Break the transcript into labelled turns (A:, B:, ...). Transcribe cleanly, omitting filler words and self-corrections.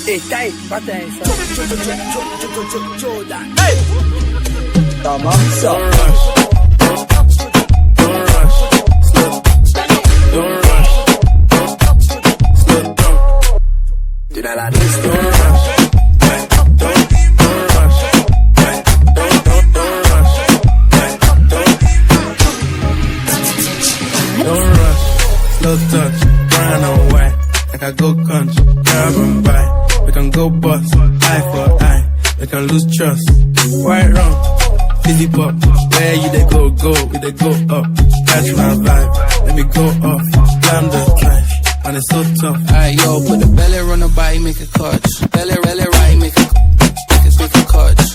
A: Hey, bate esa.
B: Hey!
C: Tamam
B: Don't rush. Don't rush. Slow. Don't rush. Slow down.
A: Do that like this.
B: Don't rush. Don't rush. Don't rush. Don't rush. Slow touch. Brown and white. Like I go country. Grab and buy. We can go bust. Eye for eye. We can lose trust. White rum. Fizzy pop. Where you they go? We they go up. Catch my vibe. Let me go off. Slam the trash. And it's so tough.
D: Alright, yo, put the belly on the body, make a clutch. Belly right, make a clutch.